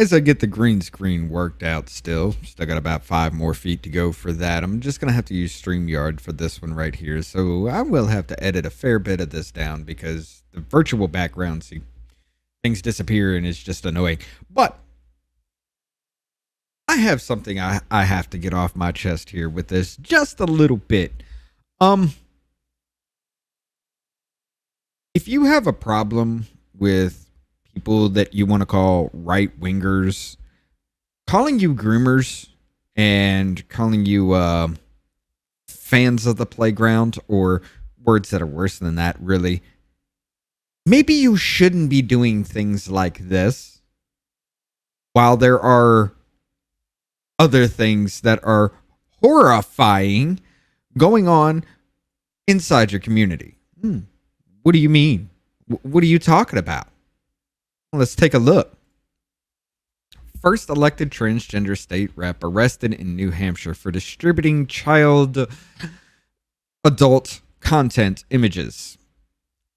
As I get the green screen worked out still got about 5 more feet to go for that. I'm just going to have to use StreamYard for this one right here. So I will have to edit a fair bit of this down because the virtual background, see, things disappear and it's just annoying. But I have something I have to get off my chest here with this just a little bit. If you have a problem with people that you want to call right wingers, calling you groomers and calling you fans of the playground, or words that are worse than that, really, maybe you shouldn't be doing things like this while there are other things that are horrifying going on inside your community. What do you mean? What are you talking about? Let's take a look. First elected transgender state rep arrested in New Hampshire for distributing child adult content images.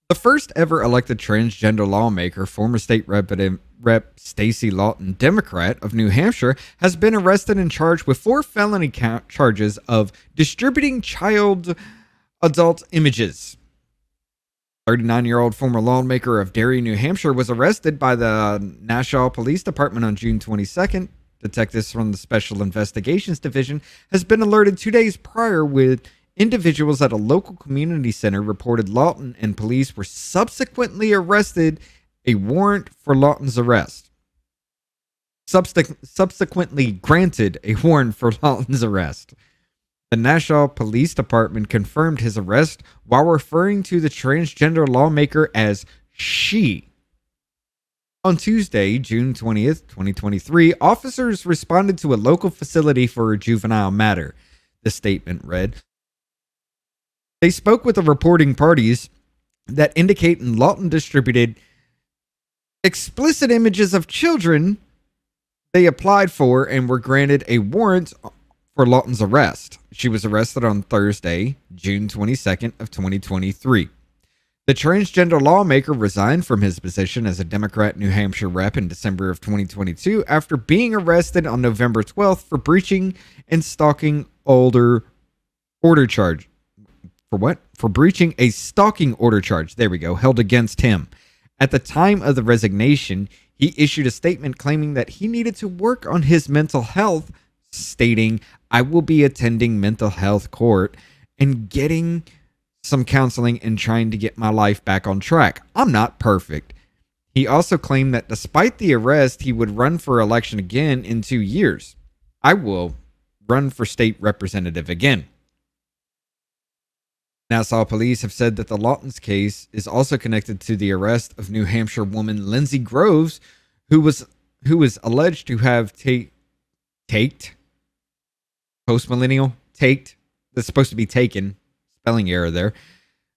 The first ever elected transgender lawmaker, former state Rep. Stacey Lawton, Democrat of New Hampshire, has been arrested and charged with 4 felony charges of distributing child adult images. 39-year-old former lawmaker of Derry, New Hampshire, was arrested by the Nassau Police Department on June 22nd. Detectives from the Special Investigations Division has been alerted 2 days prior, with individuals at a local community center reported Lawton, and police were subsequently arrested. A warrant for Lawton's arrest. Subsequently granted a warrant for Lawton's arrest. The Nassau Police Department confirmed his arrest while referring to the transgender lawmaker as she. On Tuesday, June 20th, 2023, officers responded to a local facility for a juvenile matter. The statement read, "They spoke with the reporting parties that indicate Lawton distributed explicit images of children. They applied for and were granted a warrant for Lawton's arrest. She was arrested on Thursday, June 22nd of 2023. The transgender lawmaker resigned from his position as a Democrat New Hampshire rep in December of 2022 after being arrested on November 12th for breaching and stalking order charge. For what? For breaching a stalking order charge. There we go. Held against him. At the time of the resignation, he issued a statement claiming that he needed to work on his mental health, stating, "I will be attending mental health court and getting some counseling and trying to get my life back on track. I'm not perfect." He also claimed that despite the arrest, he would run for election again in 2 years. "I will run for state representative again." Nassau police have said that the Lawton's case is also connected to the arrest of New Hampshire woman Lindsay Groves, who was alleged to have post-millennial, that's supposed to be taken, spelling error there,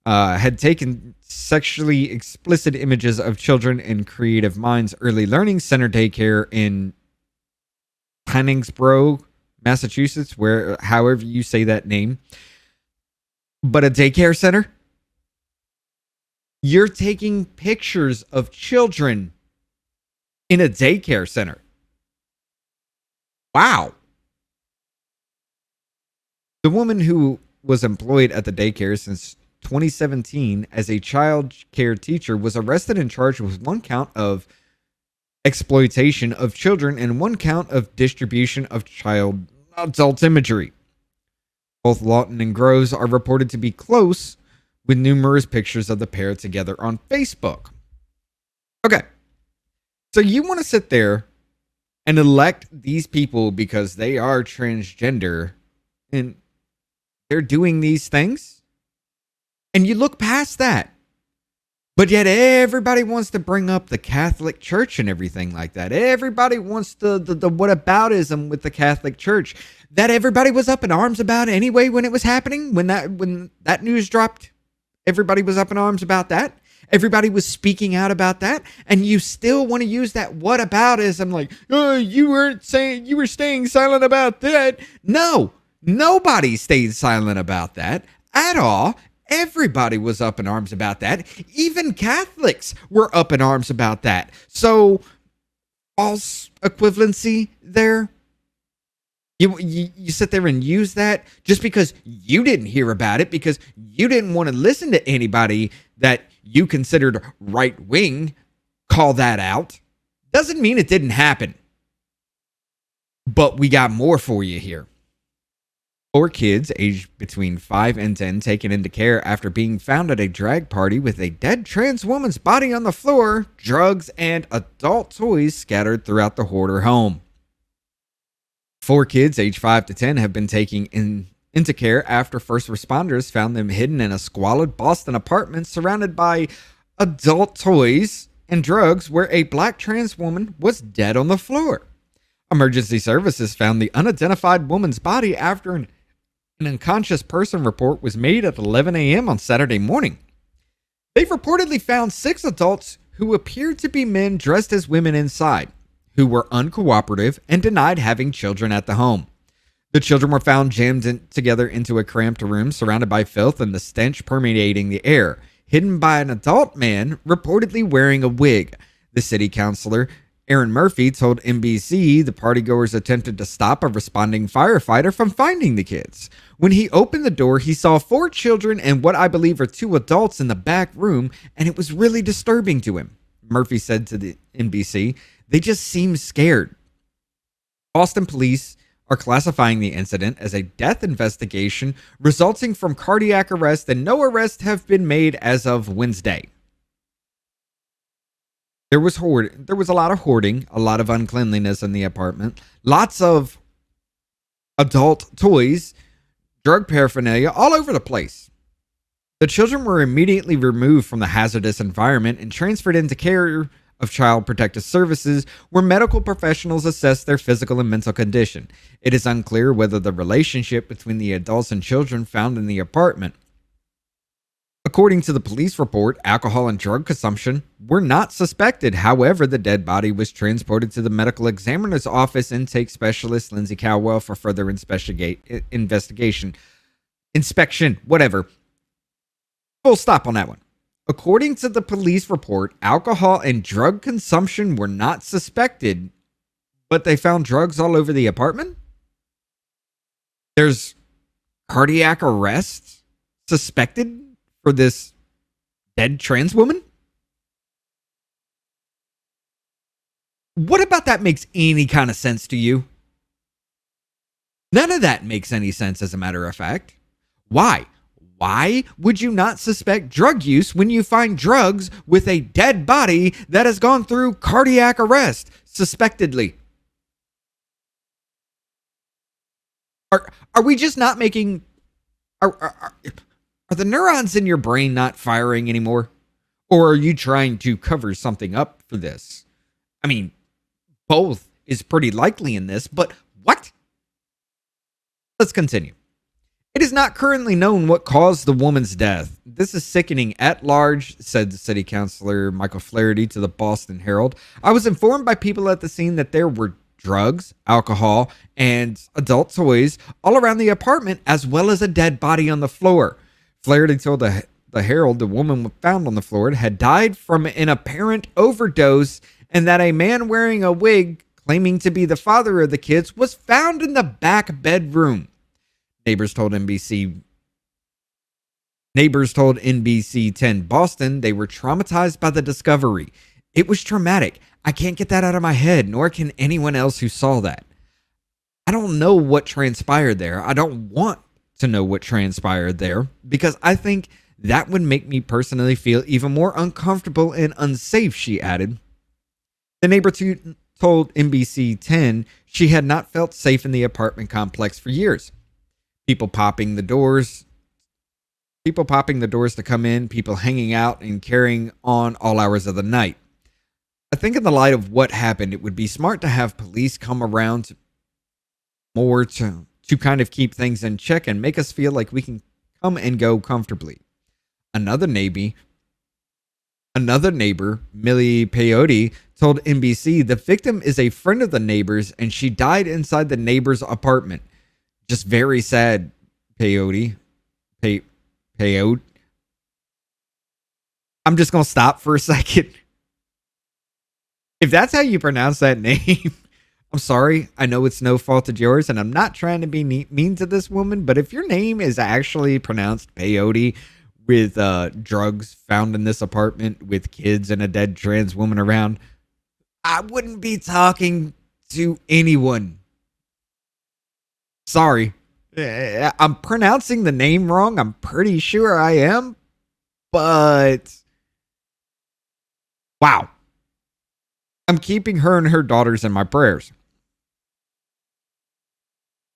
had taken sexually explicit images of children in Creative Minds Early Learning Center daycare in Tanningsboro, Massachusetts, where, however you say that name. But a daycare center? You're taking pictures of children in a daycare center. Wow. The woman, who was employed at the daycare since 2017 as a child care teacher, was arrested and charged with 1 count of exploitation of children and 1 count of distribution of child adult imagery. Both Lawton and Groves are reported to be close, with numerous pictures of the pair together on Facebook. Okay, so you want to sit there and elect these people because they are transgender and they're doing these things, and you look past that. But yet everybody wants to bring up the Catholic Church and everything like that. Everybody wants the whataboutism with the Catholic Church that everybody was up in arms about anyway when it was happening. When that news dropped, everybody was up in arms about that. Everybody was speaking out about that. And you still want to use that whataboutism like, "Oh, you were staying silent about that." No, nobody stayed silent about that at all. Everybody was up in arms about that. Even Catholics were up in arms about that. So false equivalency there. You sit there and use that just because you didn't hear about it, because you didn't want to listen to anybody that you considered right wing call that out. Doesn't mean it didn't happen. But we got more for you here. 4 kids aged between 5 and 10 taken into care after being found at a drag party with a dead trans woman's body on the floor, drugs, and adult toys scattered throughout the hoarder home. 4 kids aged 5 to 10 have been taken into care after first responders found them hidden in a squalid Boston apartment surrounded by adult toys and drugs where a black trans woman was dead on the floor. Emergency services found the unidentified woman's body after an unconscious person report was made at 11 a.m. on Saturday morning. They've reportedly found 6 adults who appeared to be men dressed as women inside, who were uncooperative and denied having children at the home. The children were found jammed together into a cramped room surrounded by filth and the stench permeating the air, hidden by an adult man reportedly wearing a wig. The city councilor, Aaron Murphy, told NBC the partygoers attempted to stop a responding firefighter from finding the kids. When he opened the door, he saw 4 children and what I believe are 2 adults in the back room, and it was really disturbing to him. Murphy said to the NBC, "They just seemed scared." Boston police are classifying the incident as a death investigation resulting from cardiac arrest, and no arrests have been made as of Wednesday. There was a lot of hoarding, a lot of uncleanliness in the apartment, lots of adult toys, drug paraphernalia all over the place. The children were immediately removed from the hazardous environment and transferred into care of Child Protective Services, where medical professionals assess their physical and mental condition. It is unclear whether the relationship between the adults and children found in the apartment. According to the police report, alcohol and drug consumption were not suspected. However, the dead body was transported to the medical examiner's office intake specialist Lindsay Cowell for further inspection, whatever. Full stop on that one. According to the police report, alcohol and drug consumption were not suspected, but they found drugs all over the apartment? There's cardiac arrest suspected for this dead trans woman? What about that makes any kind of sense to you? None of that makes any sense, as a matter of fact. Why? Why would you not suspect drug use when you find drugs with a dead body that has gone through cardiac arrest, suspectedly? Are we just not making... Are the neurons in your brain not firing anymore? Or are you trying to cover something up for this? I mean, both is pretty likely in this, but what? Let's continue. It is not currently known what caused the woman's death. This is sickening at large, said the city councilor Michael Flaherty to the Boston Herald. I was informed by people at the scene that there were drugs, alcohol, and adult toys all around the apartment, as well as a dead body on the floor. Flaherty told the Herald the woman found on the floor had died from an apparent overdose, and that a man wearing a wig claiming to be the father of the kids was found in the back bedroom. Neighbors told NBC 10 Boston they were traumatized by the discovery. It was traumatic. I can't get that out of my head, nor can anyone else who saw that. I don't know what transpired there. I don't want to know what transpired there, because I think that would make me personally feel even more uncomfortable and unsafe, she added. The neighbor told NBC 10 she had not felt safe in the apartment complex for years. People popping the doors to come in, people hanging out and carrying on all hours of the night. I think in the light of what happened, it would be smart to have police come around more to kind of keep things in check and make us feel like we can come and go comfortably. Another neighbor, Millie Peyote, told NBC the victim is a friend of the neighbor's and she died inside the neighbor's apartment. Just very sad, Peyote. Peyote. I'm just going to stop for a second. If that's how you pronounce that name, I'm sorry. I know it's no fault of yours, and I'm not trying to be mean to this woman, but if your name is actually pronounced peyote with drugs found in this apartment with kids and a dead trans woman around, I wouldn't be talking to anyone. Sorry. I'm pronouncing the name wrong. I'm pretty sure I am, but wow. I'm keeping her and her daughters in my prayers.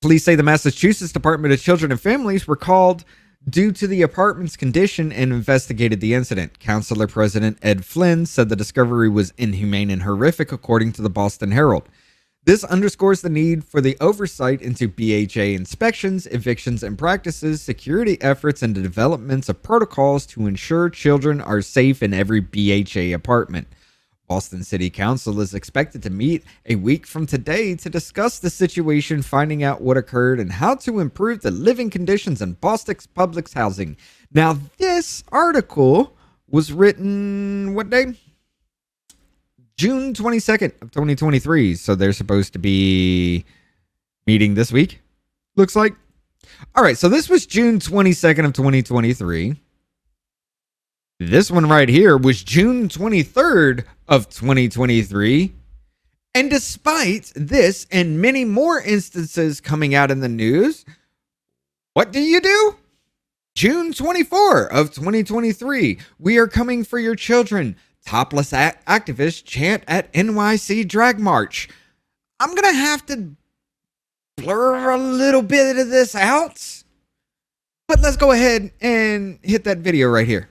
Police say the Massachusetts Department of Children and Families were called due to the apartment's condition and investigated the incident. Councilor President Ed Flynn said the discovery was inhumane and horrific, according to the Boston Herald. This underscores the need for the oversight into BHA inspections, evictions and practices, security efforts, and the developments of protocols to ensure children are safe in every BHA apartment. Boston City Council is expected to meet a week from today to discuss the situation, finding out what occurred and how to improve the living conditions in Boston's public housing. Now, this article was written what day? June 22nd of 2023. So they're supposed to be meeting this week, looks like. All right, so this was June 22nd of 2023. This one right here was June 23rd of 2023. And despite this and many more instances coming out in the news, what do? June 24 of 2023. We are coming for your children. Topless activists chant at NYC drag march. I'm going to have to blur a little bit of this out. But let's go ahead and hit that video right here.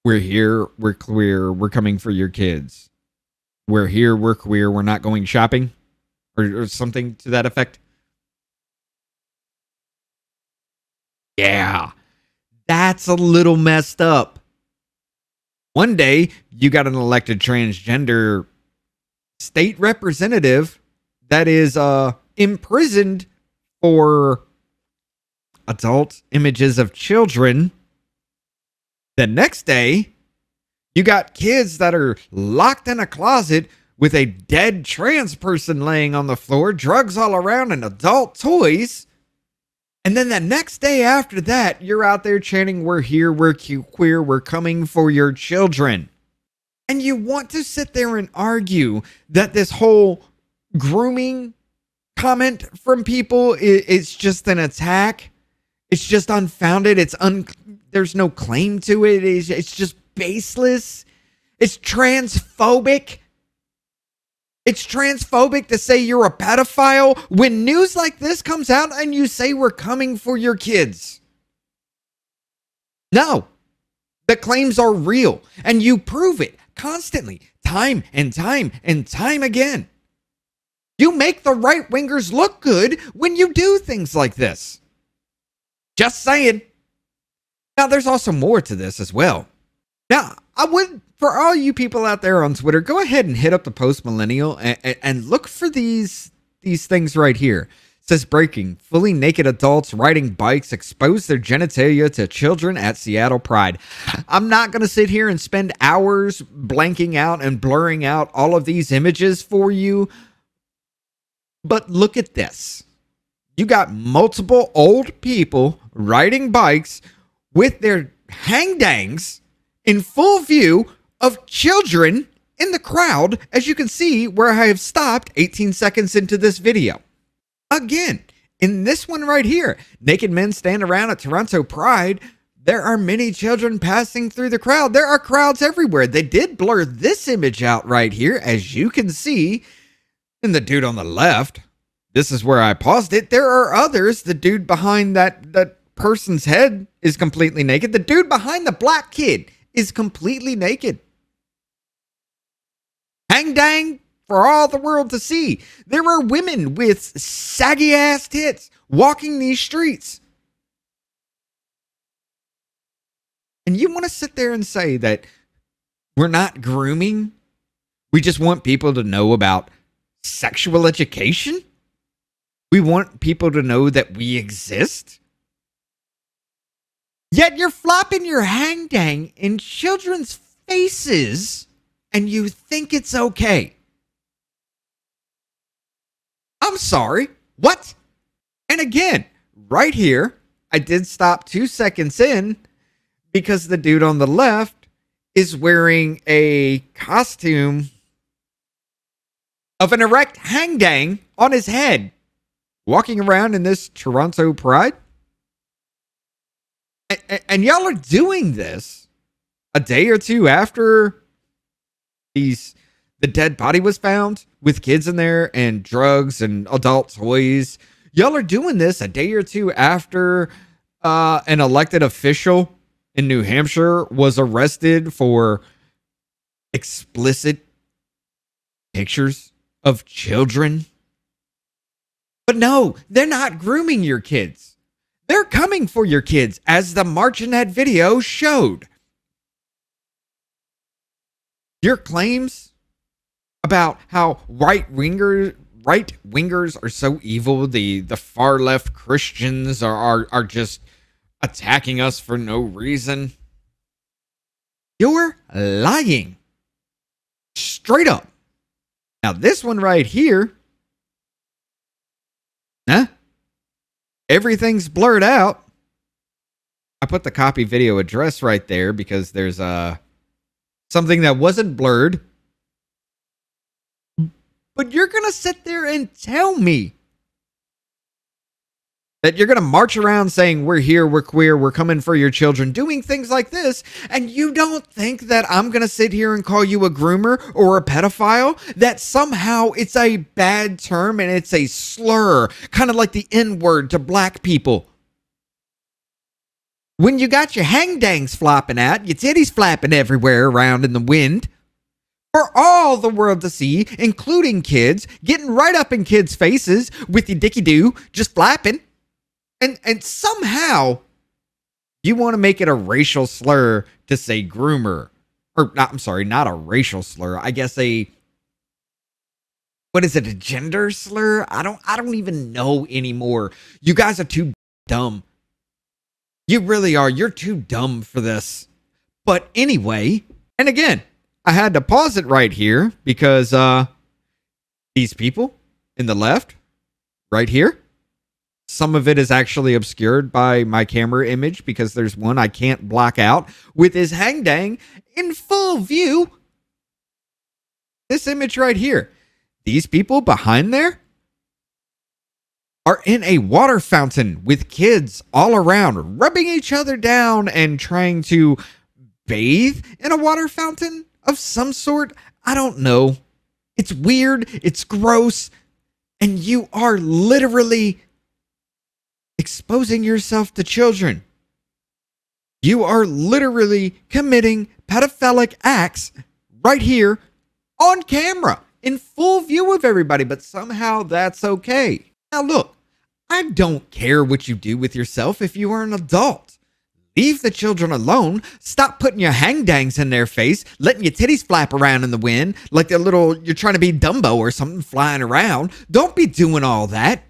We're here, we're queer, we're coming for your kids. We're here, we're queer, we're not going shopping. Or something to that effect. Yeah, that's a little messed up. One day, you got an elected transgender state representative that is imprisoned for adult images of children. The next day, you got kids that are locked in a closet with a dead trans person laying on the floor, drugs all around, and adult toys. And then the next day after that, you're out there chanting, we're here, we're queer, we're coming for your children. And you want to sit there and argue that this whole grooming comment from people is just an attack. It's just unfounded. There's no claim to it. It's just baseless. It's transphobic. It's transphobic to say you're a pedophile when news like this comes out and you say we're coming for your kids. No, the claims are real and you prove it constantly, time and time and time again. You make the right wingers look good when you do things like this. Just saying. Now, there's also more to this as well. Now, I would, for all you people out there on Twitter, go ahead and hit up the Post Millennial and look for these things right here. It says breaking: fully naked adults riding bikes expose their genitalia to children at Seattle Pride. I'm not going to sit here and spend hours blanking out and blurring out all of these images for you. But look at this. You got multiple old people riding bikes with their hangdangs in full view of children in the crowd, as you can see where I have stopped 18 seconds into this video. Again, in this one right here, naked men stand around at Toronto Pride. There are many children passing through the crowd. There are crowds everywhere. They did blur this image out right here, as you can see. And the dude on the left, this is where I paused it. There are others. The dude behind that person's head is completely naked. The dude behind the black kid is completely naked. Hang dang for all the world to see. There are women with saggy ass tits walking these streets. And you want to sit there and say that we're not grooming? We just want people to know about sexual education? We want people to know that we exist? Yet you're flopping your hang dang in children's faces and you think it's okay. I'm sorry. What? And again, right here, I did stop 2 seconds in because the dude on the left is wearing a costume of an erect hang dang on his head, walking around in this Toronto Pride. And y'all are doing this a day or two after the dead body was found with kids in there and drugs and adult toys. Y'all are doing this a day or two after an elected official in New Hampshire was arrested for explicit pictures of children. But no, they're not grooming your kids. They're coming for your kids, as the Marchionette video showed. Your claims about how right-wingers are so evil, the far-left Christians are just attacking us for no reason. You're lying. Straight up. Now, this one right here, everything's blurred out. I put the copy video address right there because there's something that wasn't blurred. But you're going to sit there and tell me that you're going to march around saying, we're here, we're queer, we're coming for your children, doing things like this, and you don't think that I'm going to sit here and call you a groomer or a pedophile? That somehow it's a bad term and it's a slur, kind of like the N-word to black people. When you got your hang-dangs flopping out, your titties flapping everywhere around in the wind, for all the world to see, including kids, getting right up in kids' faces with your dicky-doo just flapping, and somehow you want to make it a racial slur to say groomer. Or, not, I'm sorry, not a racial slur. I guess what is it, a gender slur? I don't even know anymore. You guys are too dumb. You really are. You're too dumb for this. But anyway, and again, I had to pause it right here because these people in the left, right here, some of it is actually obscured by my camera image because there's one I can't block out with his hang dang in full view. This image right here. These people behind there are in a water fountain with kids all around, rubbing each other down and trying to bathe in a water fountain of some sort. I don't know. It's weird. It's gross. And you are literally exposing yourself to children. You are literally committing pedophilic acts right here on camera in full view of everybody, but somehow that's okay. Now look, I don't care what you do with yourself if you are an adult. Leave the children alone. Stop putting your hang-dangs in their face, letting your titties flap around in the wind like you're trying to be Dumbo or something flying around. Don't be doing all that.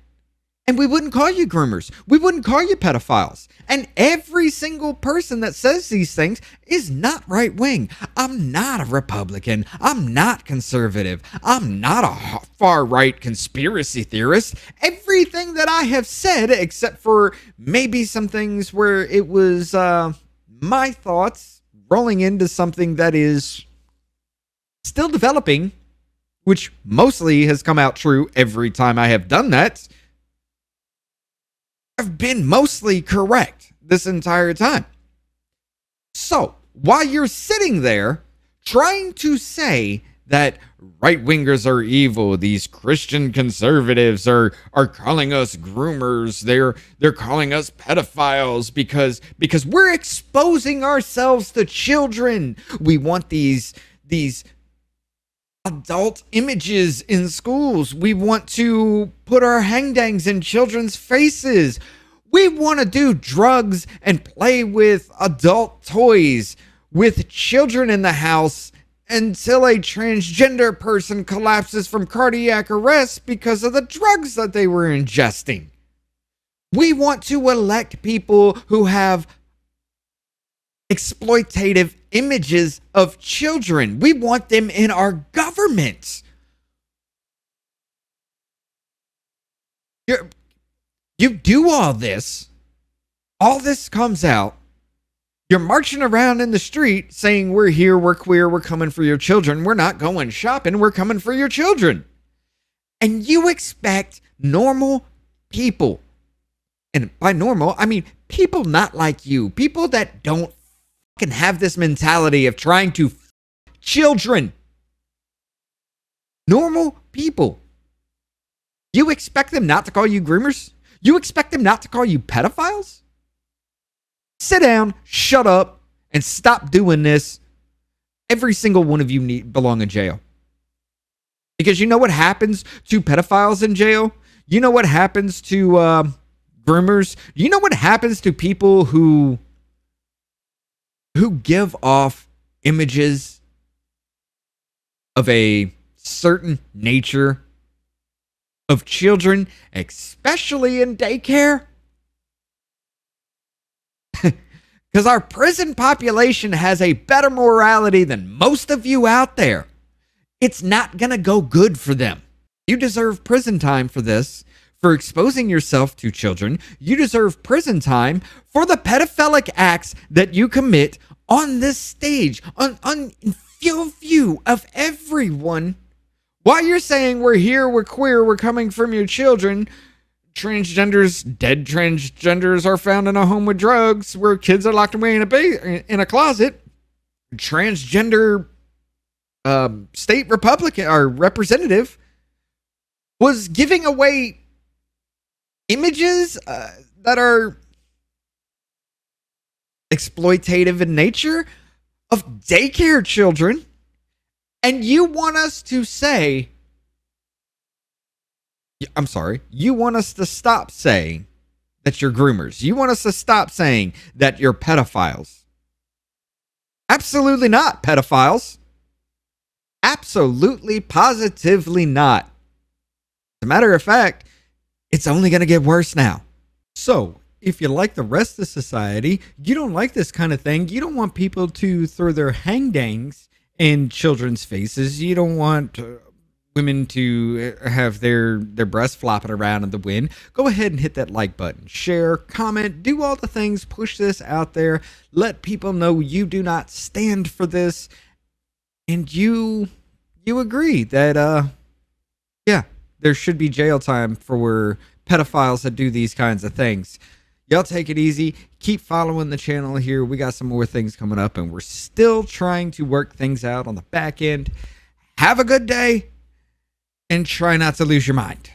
And we wouldn't call you groomers. We wouldn't call you pedophiles. And every single person that says these things is not right-wing. I'm not a Republican. I'm not conservative. I'm not a far-right conspiracy theorist. Everything that I have said, except for maybe some things where it was my thoughts rolling into something that is still developing, which mostly has come out true every time I have done that, I've been mostly correct this entire time. So, while you're sitting there trying to say that right-wingers are evil, these Christian conservatives are calling us groomers, they're calling us pedophiles because we're exposing ourselves to children. We want these adult images in schools. We want to put our hang-dangs in children's faces. We want to do drugs and play with adult toys with children in the house until a transgender person collapses from cardiac arrest because of the drugs that they were ingesting. We want to elect people who have exploitative images of children. We want them in our government. You do all this comes out. You're marching around in the street saying, we're here, we're queer, we're coming for your children. We're not going shopping, we're coming for your children. And you expect normal people, and by normal, I mean people not like you, people that don't fucking have this mentality of trying to children. Normal people. You expect them not to call you groomers? You expect them not to call you pedophiles? Sit down, shut up, and stop doing this. Every single one of you belong in jail. Because you know what happens to pedophiles in jail? You know what happens to groomers? You know what happens to people who give off images of a certain nature of children, especially in daycare? Because our prison population has a better morality than most of you out there. It's not going to go good for them. You deserve prison time for this, for exposing yourself to children. You deserve prison time for the pedophilic acts that you commit on this stage, on full view of everyone. While you're saying, we're here, we're queer, we're coming from your children, dead transgenders are found in a home with drugs where kids are locked away in a closet. Transgender state Republican or representative was giving away images that are exploitative in nature of daycare children, and you want us to say, I'm sorry, you want us to stop saying that you're groomers. You want us to stop saying that you're pedophiles. Absolutely not, pedophiles. Absolutely, positively not. As a matter of fact, it's only going to get worse now. So, if you like the rest of society, you don't like this kind of thing, you don't want people to throw their hangdangs in children's faces, you don't want women to have their breasts flopping around in the wind, go ahead and hit that like button, share, comment, do all the things, push this out there, let people know you do not stand for this, and you agree that yeah, there should be jail time for pedophiles that do these kinds of things. Y'all take it easy. Keep following the channel here. We got some more things coming up, and we're still trying to work things out on the back end. Have a good day, and try not to lose your mind.